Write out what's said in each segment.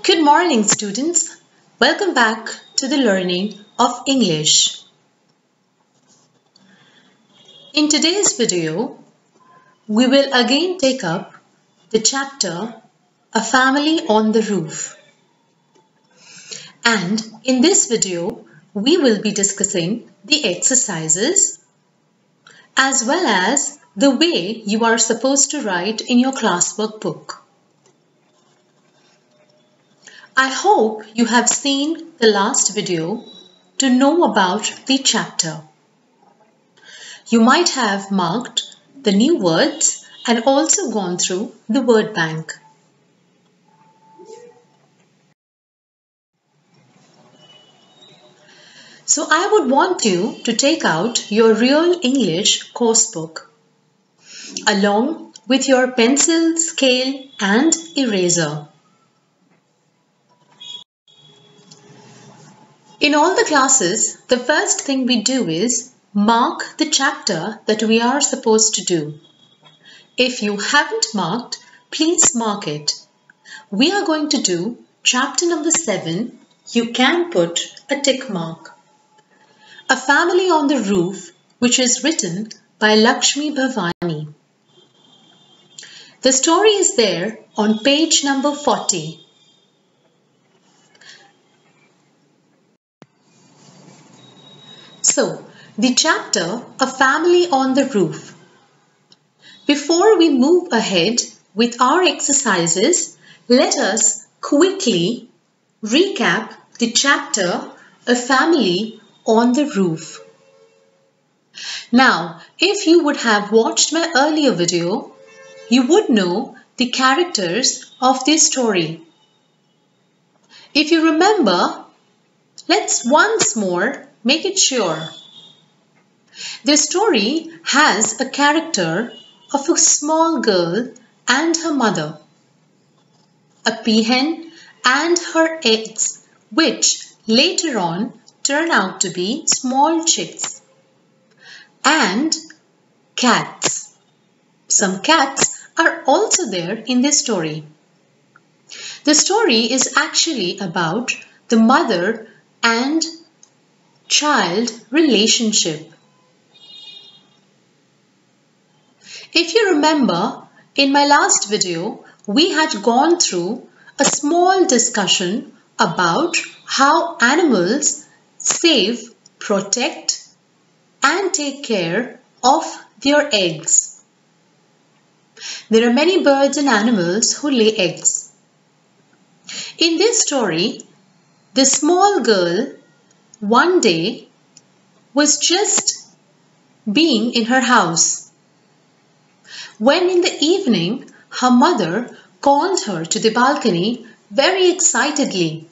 Good morning, students. Welcome back to the learning of English. In today's video, we will again take up the chapter A Family on the Roof. And in this video, we will be discussing the exercises as well as the way you are supposed to write in your classwork book. I hope you have seen the last video to know about the chapter. You might have marked the new words and also gone through the word bank. So I would want you to take out your Real English course book along with your pencil, scale and eraser. In all the classes, the first thing we do is mark the chapter that we are supposed to do. If you haven't marked, please mark it. We are going to do chapter number 7. You can put a tick mark. A Family on the Roof, which is written by Lakshmi Bhavani. The story is there on page number 40. So, the chapter A Family on the Roof. Before we move ahead with our exercises, let us quickly recap the chapter A Family on the Roof. Now, if you would have watched my earlier video, you would know the characters of this story. If you remember, let's once more make it sure. The story has a character of a small girl and her mother, a peahen and her eggs, which later on turn out to be small chicks, and cats. Some cats are also there in this story. The story is actually about the mother and child relationship. If you remember, in my last video, we had gone through a small discussion about how animals save, protect, and take care of their eggs. There are many birds and animals who lay eggs. In this story, the small girl one day was just being in her house, when in the evening her mother called her to the balcony very excitedly.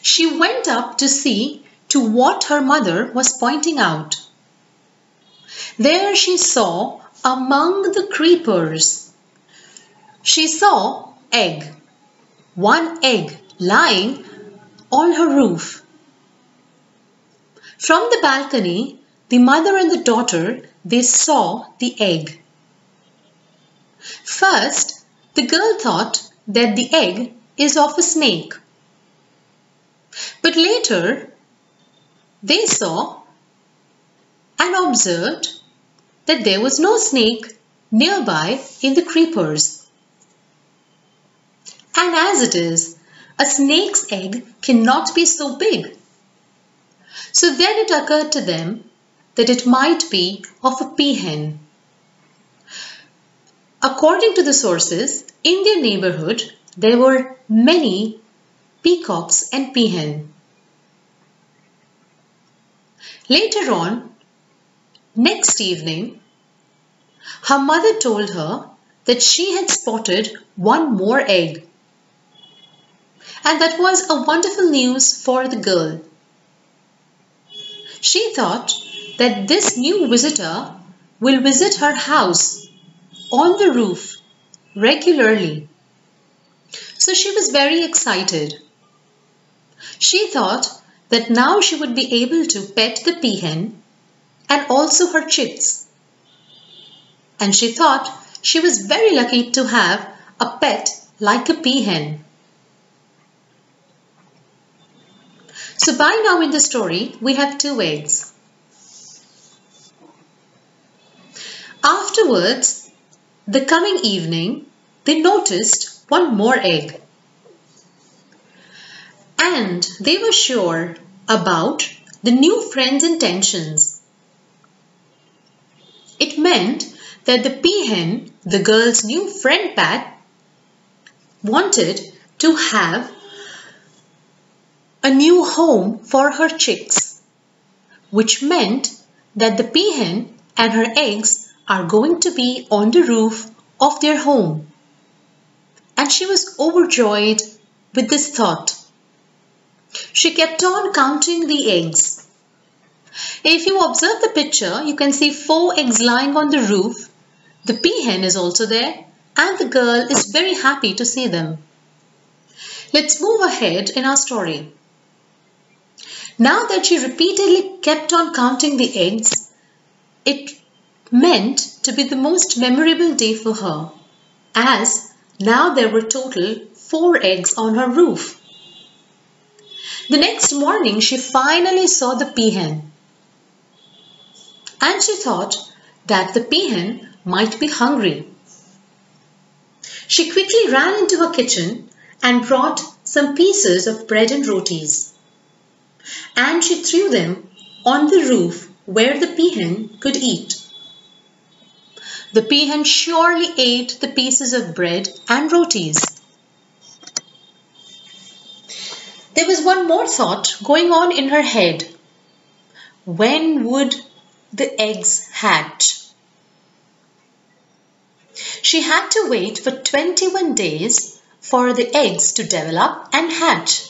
She went up to see to what her mother was pointing out. There she saw among the creepers, she saw one egg lying on her roof. From the balcony, the mother and the daughter, they saw the egg. First, the girl thought that the egg is of a snake. But later, they saw and observed that there was no snake nearby in the creepers. And as it is, a snake's egg cannot be so big. So then it occurred to them that it might be of a peahen. According to the sources, in their neighborhood, there were many peacocks and peahen. Later on, next evening, her mother told her that she had spotted one more egg. And that was a wonderful news for the girl. She thought that this new visitor will visit her house on the roof regularly. So she was very excited. She thought that now she would be able to pet the peahen and also her chicks. And she thought she was very lucky to have a pet like a peahen. So by now in the story, we have 2 eggs. Afterwards, the coming evening, they noticed one more egg. And they were sure about the new friend's intentions. It meant that the peahen, the girl's new friend pet, wanted to have a new home for her chicks, which meant that the peahen and her eggs are going to be on the roof of their home. And she was overjoyed with this thought. She kept on counting the eggs. If you observe the picture, you can see 4 eggs lying on the roof. The peahen is also there, and the girl is very happy to see them. Let's move ahead in our story. Now that she repeatedly kept on counting the eggs, it meant to be the most memorable day for her, as now there were total 4 eggs on her roof. The next morning, she finally saw the peahen, and she thought that the peahen might be hungry. She quickly ran into her kitchen and brought some pieces of bread and rotis, and she threw them on the roof where the peahen could eat. The peahen surely ate the pieces of bread and rotis. There was one more thought going on in her head. When would the eggs hatch? She had to wait for 21 days for the eggs to develop and hatch.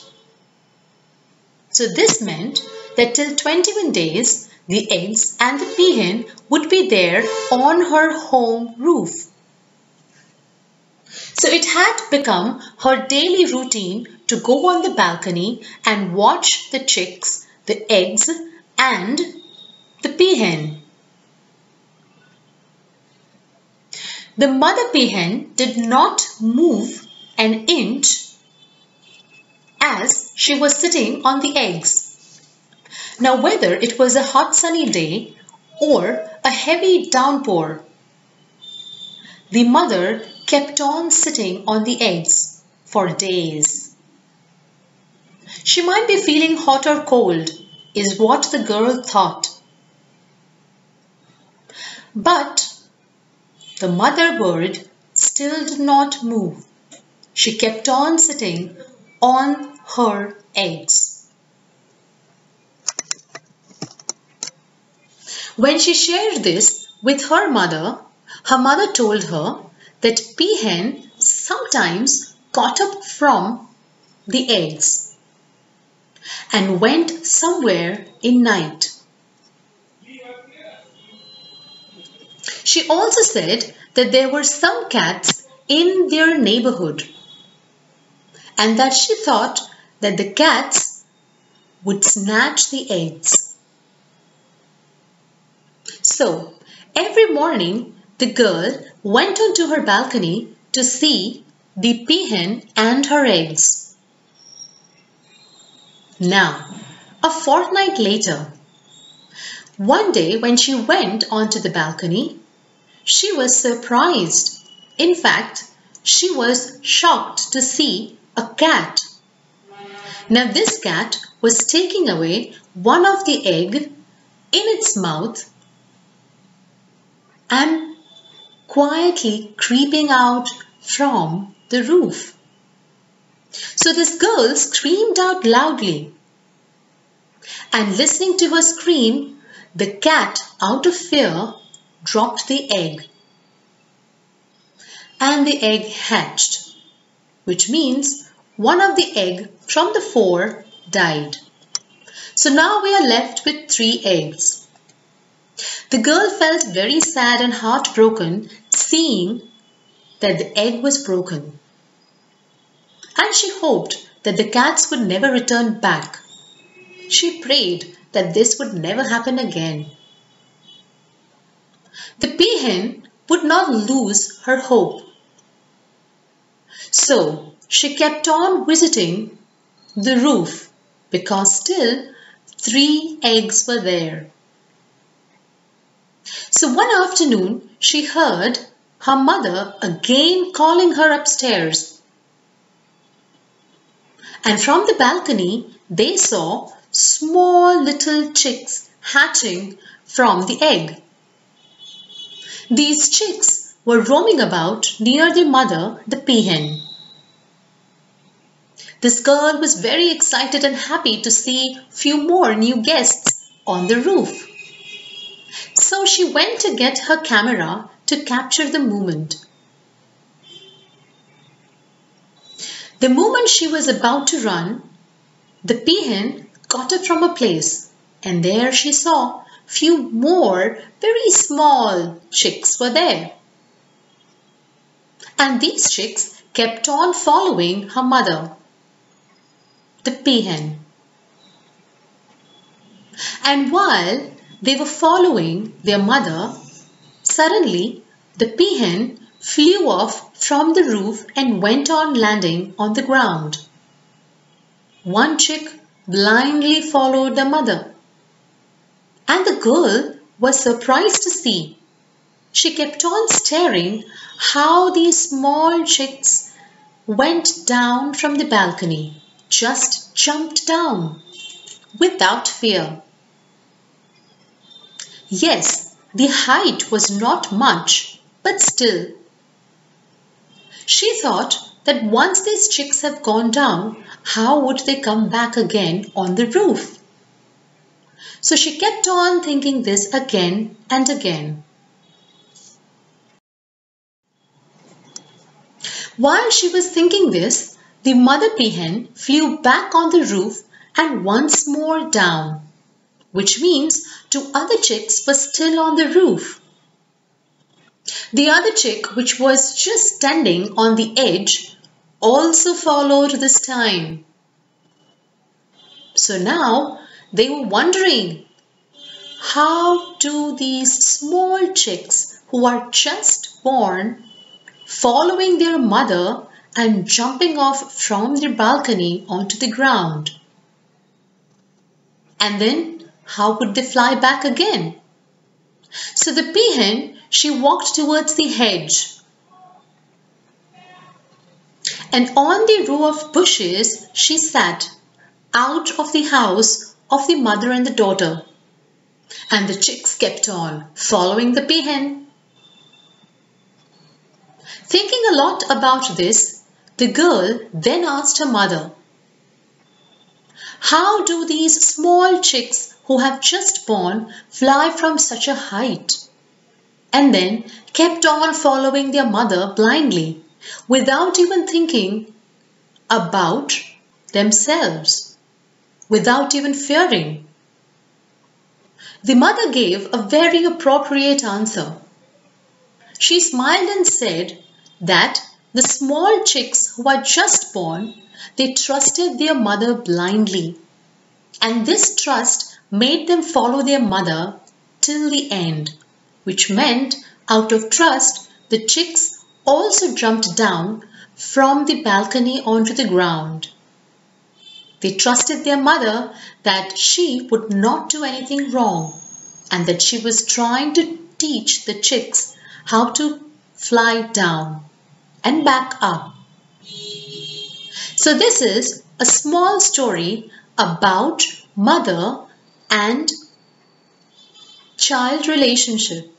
So this meant that till 21 days, the eggs and the peahen would be there on her home roof. So it had become her daily routine to go on the balcony and watch the chicks, the eggs, and the peahen. The mother peahen did not move an inch as she was sitting on the eggs. Now, whether it was a hot sunny day or a heavy downpour, the mother kept on sitting on the eggs for days. She might be feeling hot or cold, is what the girl thought. But the mother bird still did not move. She kept on sitting on her eggs. When she shared this with her mother told her that peahen sometimes got up from the eggs and went somewhere in night. She also said that there were some cats in their neighborhood and that she thought that the cats would snatch the eggs. So, every morning the girl went onto her balcony to see the peahen and her eggs. Now, a fortnight later, one day when she went onto the balcony, she was surprised. In fact, she was shocked to see a cat. Now this cat was taking away one of the egg in its mouth and quietly creeping out from the roof. So this girl screamed out loudly, and listening to her scream, the cat, out of fear, dropped the egg. And the egg hatched, which means one of the egg from the 4 died. So now we are left with 3 eggs. The girl felt very sad and heartbroken seeing that the egg was broken. And she hoped that the cats would never return back. She prayed that this would never happen again. The peahen would not lose her hope. So she kept on visiting the roof because still 3 eggs were there. So one afternoon, she heard her mother again calling her upstairs. And from the balcony, they saw small little chicks hatching from the egg. These chicks were roaming about near their mother, the peahen. This girl was very excited and happy to see few more new guests on the roof. So she went to get her camera to capture the moment. The moment she was about to run, the peahen got up from a place, and there she saw few more very small chicks were there. And these chicks kept on following her mother, the peahen. And while they were following their mother, suddenly the peahen flew off from the roof and went on landing on the ground. One chick blindly followed the mother, and the girl was surprised to see. She kept on staring how these small chicks went down from the balcony, just jumped down without fear. Yes, the height was not much, but still. She thought that once these chicks have gone down, how would they come back again on the roof? So she kept on thinking this again and again. While she was thinking this, the mother peahen flew back on the roof and once more down, which means 2 other chicks were still on the roof. The other chick, which was just standing on the edge, also followed this time. So now they were wondering, how do these small chicks who are just born following their mother and jumping off from their balcony onto the ground? And then how could they fly back again? So the peahen, she walked towards the hedge. And on the row of bushes, she sat out of the house of the mother and the daughter. And the chicks kept on following the peahen. Thinking a lot about this, the girl then asked her mother, how do these small chicks who have just born fly from such a height? And then kept on following their mother blindly, without even thinking about themselves, without even fearing. The mother gave a very appropriate answer. She smiled and said that the small chicks who are just born, they trusted their mother blindly, and this trust made them follow their mother till the end, which meant out of trust the chicks also jumped down from the balcony onto the ground. They trusted their mother that she would not do anything wrong and that she was trying to teach the chicks how to fly down and back up. So this is a small story about mother and child relationship,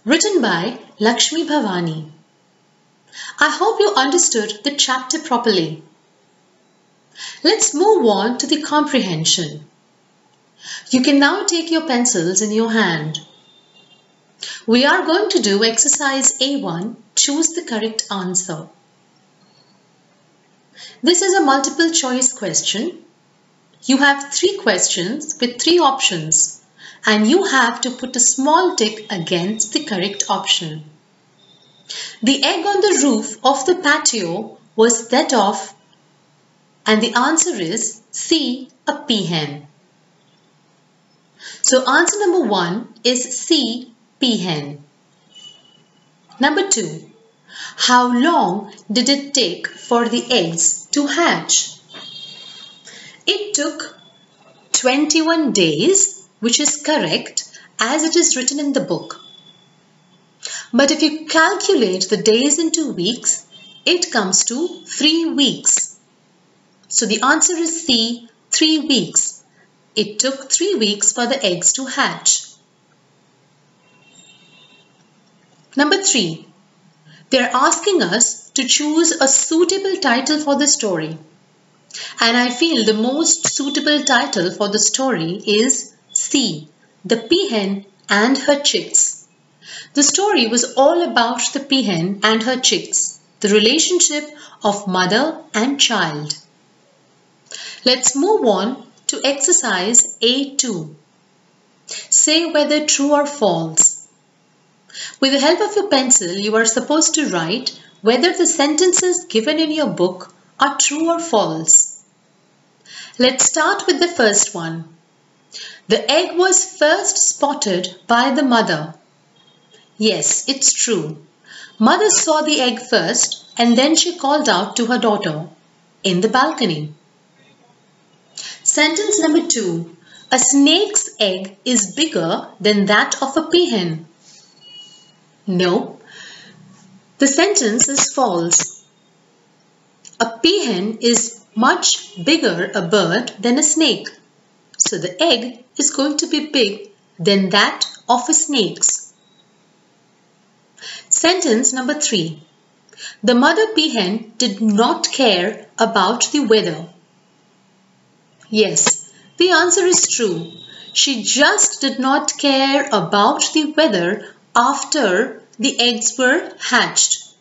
written by Lakshmi Bhavani. I hope you understood the chapter properly. Let's move on to the comprehension. You can now take your pencils in your hand. We are going to do exercise A1, choose the correct answer. This is a multiple choice question. You have 3 questions with 3 options and you have to put a small tick against the correct option. The egg on the roof of the patio was that of, and the answer is C, a peahen. So answer number 1 is C, peahen. Number 2, how long did it take for the eggs to hatch? It took 21 days, which is correct as it is written in the book. But if you calculate the days into weeks, it comes to 3 weeks. So the answer is C, 3 weeks. It took 3 weeks for the eggs to hatch. Number 3. They are asking us to choose a suitable title for the story. And I feel the most suitable title for the story is C, The Peahen and Her Chicks. The story was all about the peahen and her chicks, the relationship of mother and child. Let's move on to exercise A2. Say whether true or false. With the help of your pencil, you are supposed to write whether the sentences given in your book are true or false. Let's start with the first one. The egg was first spotted by the mother. Yes, it's true. Mother saw the egg first and then she called out to her daughter in the balcony. Sentence number 2. A snake's egg is bigger than that of a peahen. No, the sentence is false. A peahen is much bigger a bird than a snake. So the egg is going to be big than that of a snake's. Sentence number 3. The mother peahen did not care about the weather. Yes, the answer is true. She just did not care about the weather after the eggs were hatched,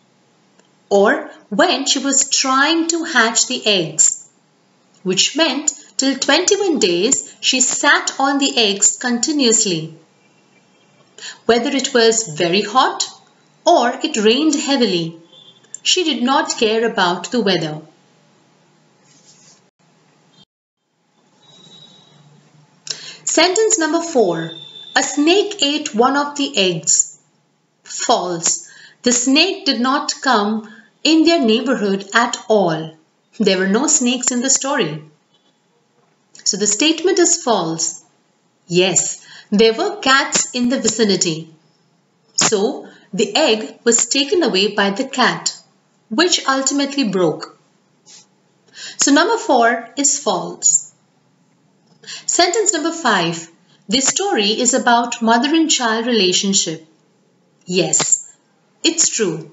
or when she was trying to hatch the eggs, which meant till 21 days she sat on the eggs continuously. Whether it was very hot or it rained heavily, she did not care about the weather. Sentence number 4. A snake ate one of the eggs. False. The snake did not come in their neighborhood at all. There were no snakes in the story. So the statement is false. Yes, there were cats in the vicinity. So the egg was taken away by the cat, which ultimately broke. So number 4 is false. Sentence number 5. This story is about mother and child relationship. Yes, it's true.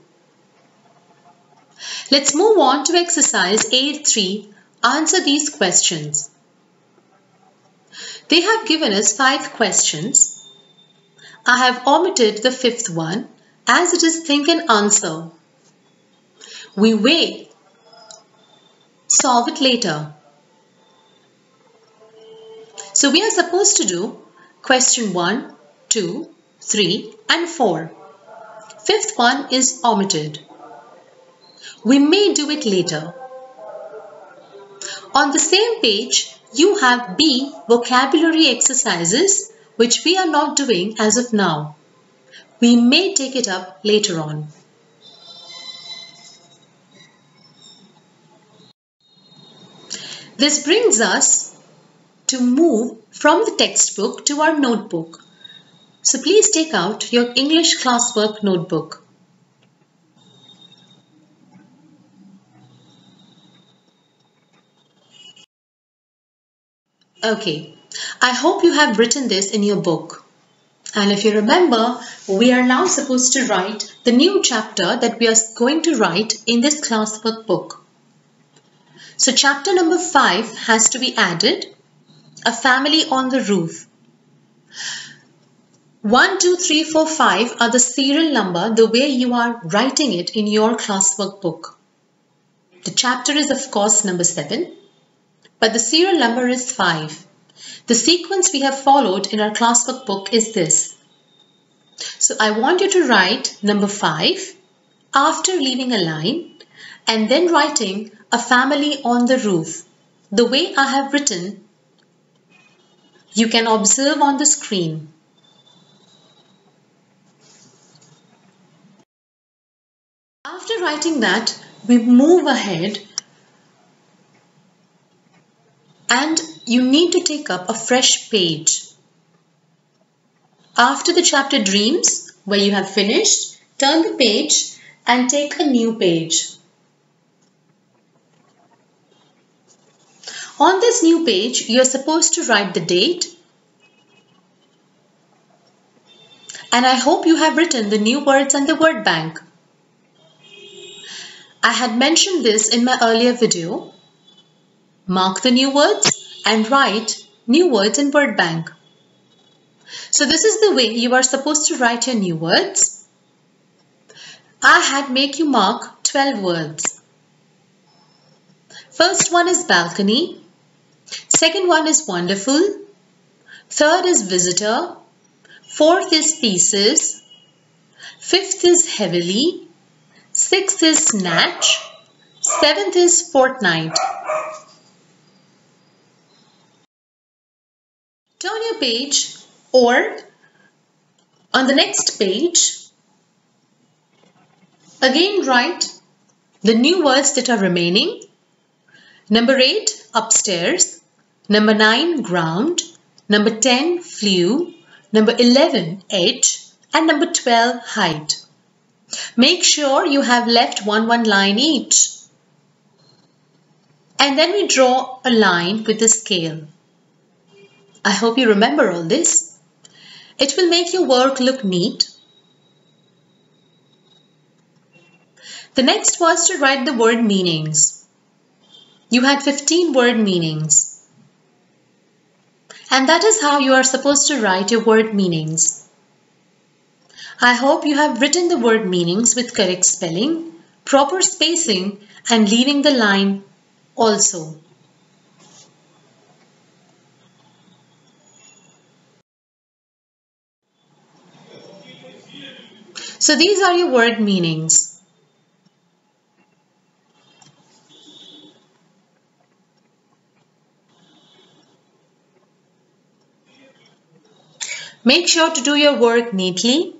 Let's move on to exercise A3. Answer these questions. They have given us 5 questions. I have omitted the 5th one as it is think and answer. We will solve it later. So we are supposed to do question 1, 2, 3 and 4. 5th one is omitted. We may do it later. On the same page, you have B vocabulary exercises which we are not doing as of now. We may take it up later on. This brings us to move from the textbook to our notebook. So please take out your English classwork notebook. Okay, I hope you have written this in your book. And if you remember, we are now supposed to write the new chapter that we are going to write in this classwork book. So chapter number 5 has to be added. A family on the roof. 1, 2, 3, 4, 5 are the serial number the way you are writing it in your classwork book. The chapter is of course number 7, but the serial number is 5. The sequence we have followed in our classwork book is this. So I want you to write number 5 after leaving a line and then writing a family on the roof. The way I have written, you can observe on the screen. After writing that, we move ahead and you need to take up a fresh page. After the chapter Dreams, where you have finished, turn the page and take a new page. On this new page, you are supposed to write the date, and I hope you have written the new words and the word bank. I had mentioned this in my earlier video. Mark the new words and write new words in word bank. So this is the way you are supposed to write your new words. I had make you mark 12 words. First one is balcony. Second one is wonderful. Third is visitor. Fourth is pieces. Fifth is heavily. Sixth is snatch. Seventh is fortnight. Turn your page, or on the next page, again write the new words that are remaining. Number 8, upstairs. Number 9, ground. Number 10, flew. Number 11, edge. And number 12, height. Make sure you have left one line each. And then we draw a line with the scale. I hope you remember all this. It will make your work look neat. The next was to write the word meanings. You had 15 word meanings. And that is how you are supposed to write your word meanings. I hope you have written the word meanings with correct spelling, proper spacing, and leaving the line also. So these are your word meanings. Make sure to do your work neatly.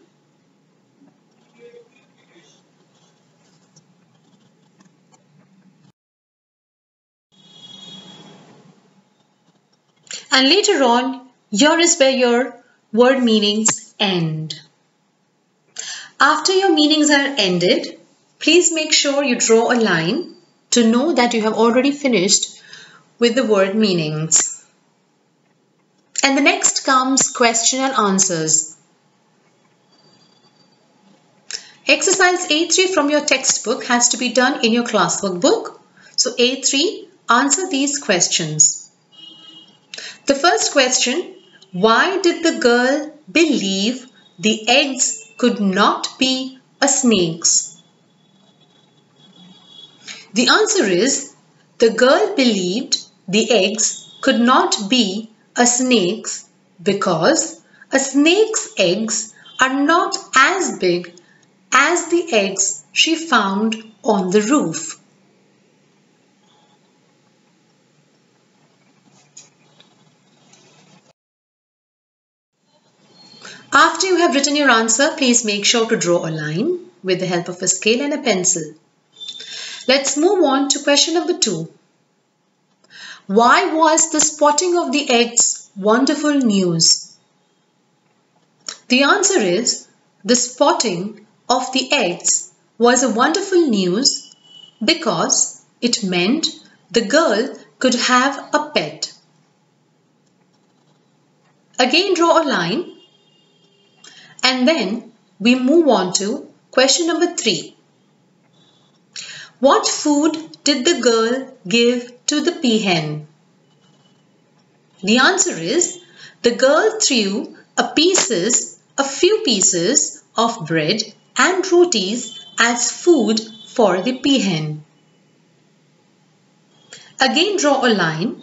And later on, here is where your word meanings end. After your meanings are ended, please make sure you draw a line to know that you have already finished with the word meanings. And the next comes question and answers. Exercise A3 from your textbook has to be done in your classwork book. So A3, answer these questions. The first question, why did the girl believe the eggs could not be a snake's? The answer is, the girl believed the eggs could not be a snake's because a snake's eggs are not as big as the eggs she found on the roof. After you have written your answer, please make sure to draw a line with the help of a scale and a pencil. Let's move on to question number 2. Why was the spotting of the eggs wonderful news? The answer is, the spotting of the eggs was a wonderful news because it meant the girl could have a pet. Again, draw a line. And then we move on to question number 3. What food did the girl give to the peahen? The answer is, the girl threw a few pieces of bread and rotis as food for the peahen. Again, draw a line.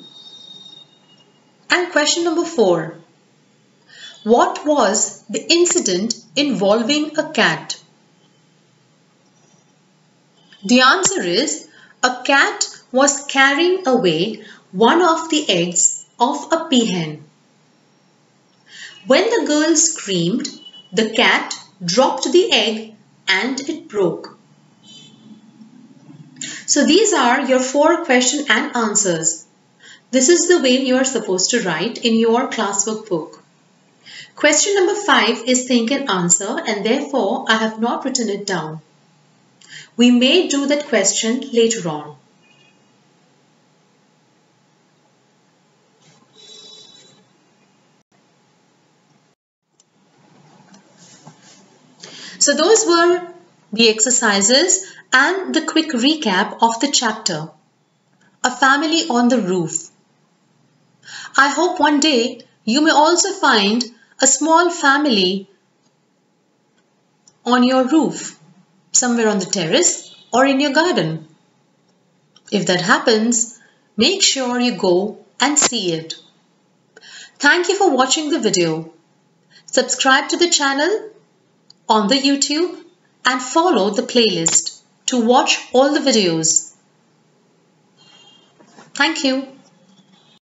And question number 4. What was the incident involving a cat? The answer is, a cat was carrying away one of the eggs of a peahen. When the girl screamed, the cat dropped the egg and it broke. So these are your 4 question and answers. This is the way you are supposed to write in your classwork book. Question number 5 is think and answer, and therefore I have not written it down. We may do that question later on. So those were the exercises and the quick recap of the chapter, A Family on the Roof. I hope one day you may also find a small family on your roof, somewhere on the terrace or in your garden. If that happens, make sure you go and see it. Thank you for watching the video. Subscribe to the channel on the YouTube and follow the playlist to watch all the videos. Thank you.